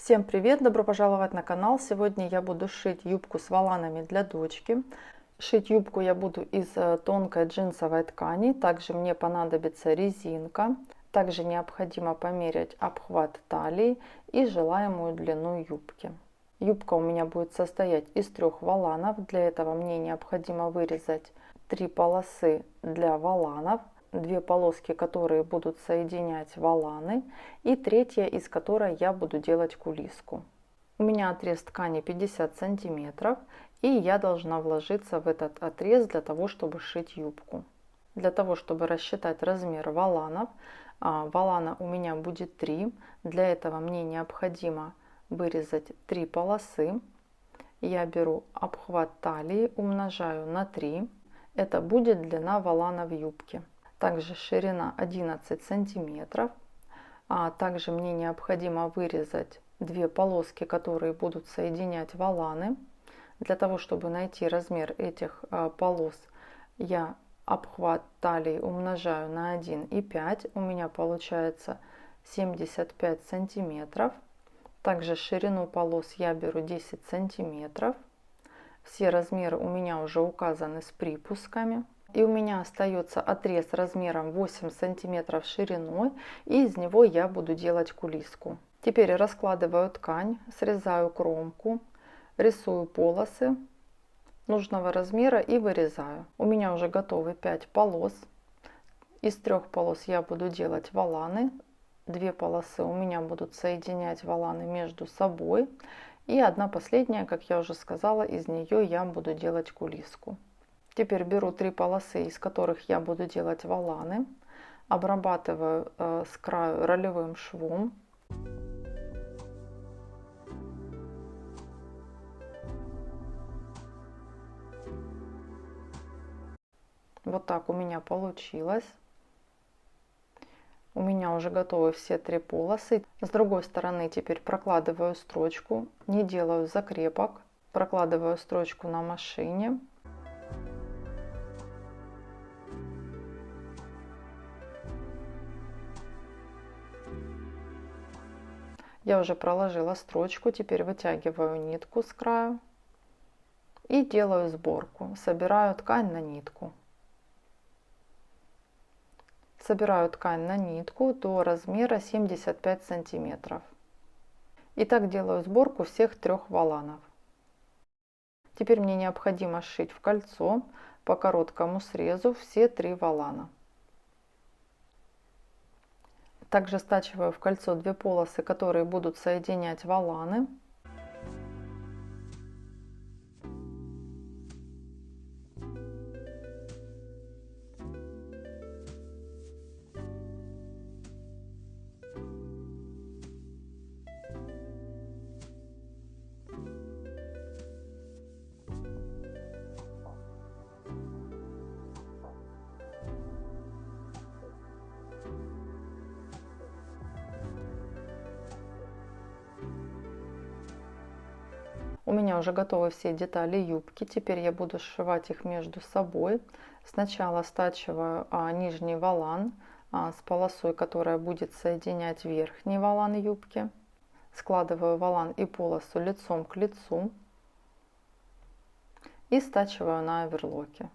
Всем привет! Добро пожаловать на канал! Сегодня я буду шить юбку с воланами для дочки. Шить юбку я буду из тонкой джинсовой ткани. Также мне понадобится резинка. Также необходимо померять обхват талии и желаемую длину юбки. Юбка у меня будет состоять из 3 воланов. Для этого мне необходимо вырезать 3 полосы для воланов, 2 полоски, которые будут соединять воланы, и третья, из которой я буду делать кулиску. У меня отрез ткани 50 сантиметров, и я должна вложиться в этот отрез для того, чтобы шить юбку. Для того, чтобы рассчитать размер воланов, волана у меня будет 3. Для этого мне необходимо вырезать 3 полосы. Я беру обхват талии, умножаю на 3. Это будет длина волана в юбке. Также ширина 11 сантиметров. Также мне необходимо вырезать 2 полоски, которые будут соединять воланы. Для того, чтобы найти размер этих полос, я обхват талии умножаю на 1,5. У меня получается 75 сантиметров. Также ширину полос я беру 10 сантиметров. Все размеры у меня уже указаны с припусками. И у меня остается отрез размером 8 сантиметров шириной, и из него я буду делать кулиску. Теперь раскладываю ткань, срезаю кромку, рисую полосы нужного размера и вырезаю. У меня уже готовы 5 полос. Из 3 полос я буду делать воланы. 2 полосы у меня будут соединять воланы между собой. И одна последняя, как я уже сказала, из нее я буду делать кулиску. Теперь беру 3 полосы, из которых я буду делать воланы, обрабатываю с краю ролевым швом. Вот так у меня получилось. У меня уже готовы все 3 полосы. С другой стороны теперь прокладываю строчку, не делаю закрепок, прокладываю строчку на машине. Я уже проложила строчку, теперь вытягиваю нитку с краю и делаю сборку. Собираю ткань на нитку. Собираю ткань на нитку до размера 75 сантиметров. И так делаю сборку всех 3 воланов. Теперь мне необходимо сшить в кольцо по короткому срезу все 3 волана. Также стачиваю в кольцо 2 полосы, которые будут соединять воланы. У меня уже готовы все детали юбки. Теперь я буду сшивать их между собой. Сначала стачиваю нижний волан с полосой, которая будет соединять верхний волан юбки. Складываю волан и полосу лицом к лицу и стачиваю на оверлоке.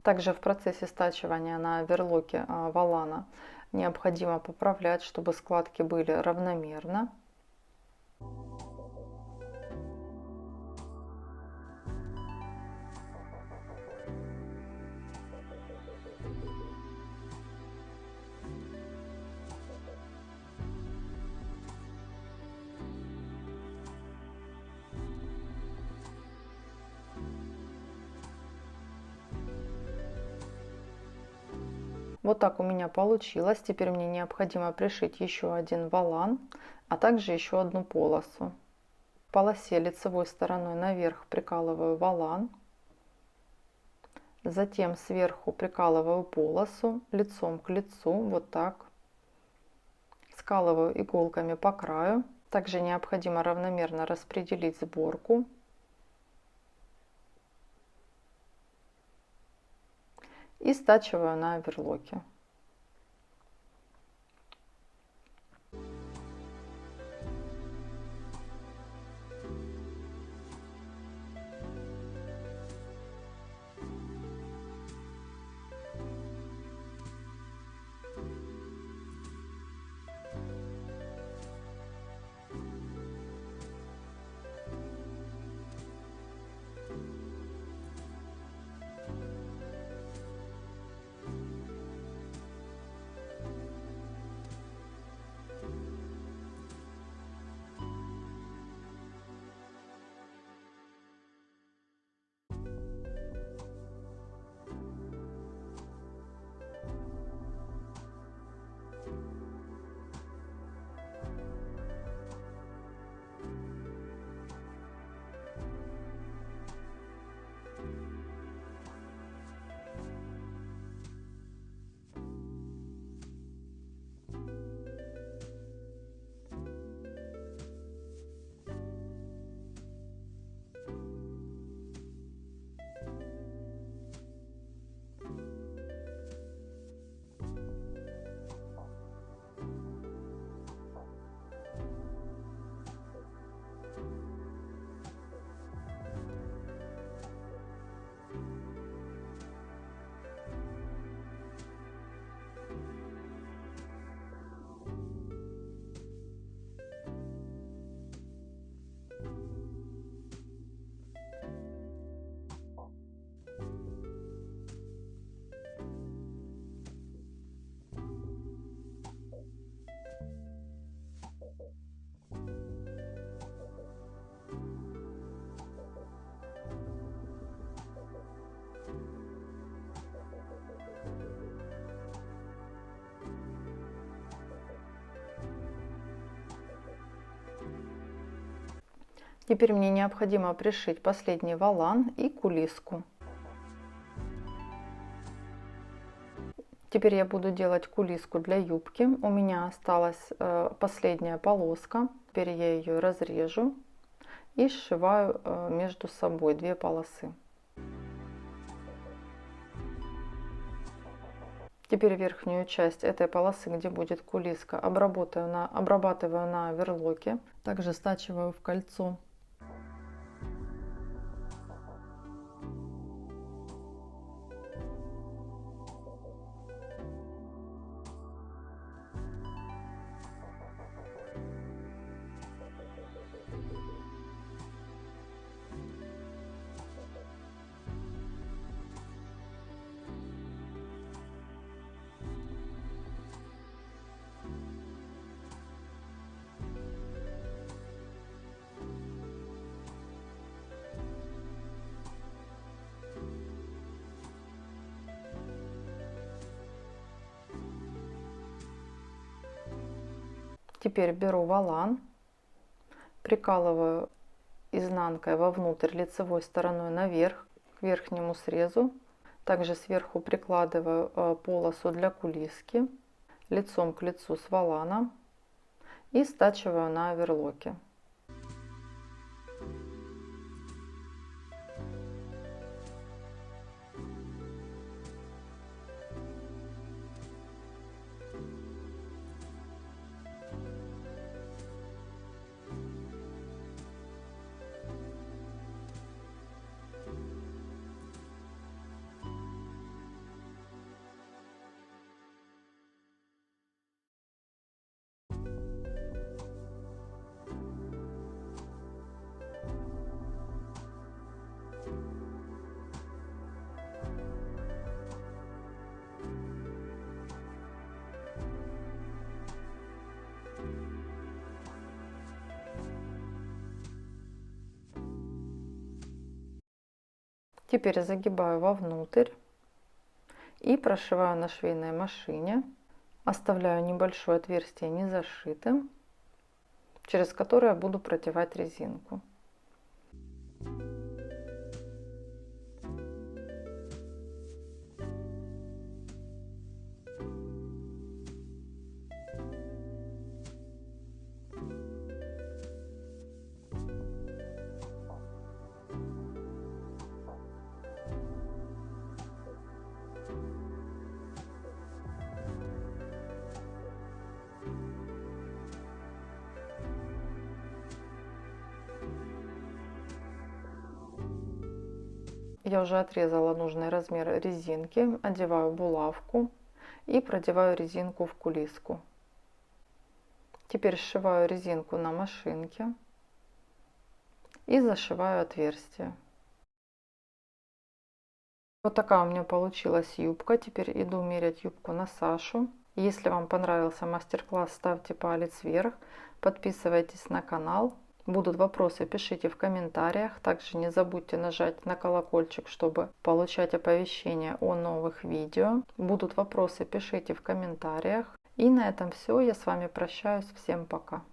Также в процессе стачивания на оверлоке волана необходимо поправлять, чтобы складки были равномерно. Вот так у меня получилось. Теперь мне необходимо пришить еще один волан, а также еще одну полосу. В полосе лицевой стороной наверх прикалываю волан. Затем сверху прикалываю полосу лицом к лицу, вот так. Скалываю иголками по краю. Также необходимо равномерно распределить сборку. И стачиваю на оверлоке. Теперь мне необходимо пришить последний волан и кулиску. Теперь я буду делать кулиску для юбки. У меня осталась последняя полоска. Теперь я ее разрежу и сшиваю между собой две полосы. Теперь верхнюю часть этой полосы, где будет кулиска, обрабатываю на оверлоке. Также стачиваю в кольцо. Теперь беру волан, прикалываю изнанкой вовнутрь лицевой стороной наверх к верхнему срезу. Также сверху прикладываю полосу для кулиски лицом к лицу с волана и стачиваю на оверлоке. Теперь загибаю вовнутрь и прошиваю на швейной машине. Оставляю небольшое отверстие незашитым, через которое буду продевать резинку. Я уже отрезала нужный размер резинки, одеваю булавку и продеваю резинку в кулиску. Теперь сшиваю резинку на машинке и зашиваю отверстие. Вот такая у меня получилась юбка. Теперь иду мерять юбку на Сашу. Если вам понравился мастер-класс, ставьте палец вверх, подписывайтесь на канал. Будут вопросы, пишите в комментариях. Также не забудьте нажать на колокольчик, чтобы получать оповещения о новых видео. Будут вопросы, пишите в комментариях. И на этом все. Я с вами прощаюсь. Всем пока.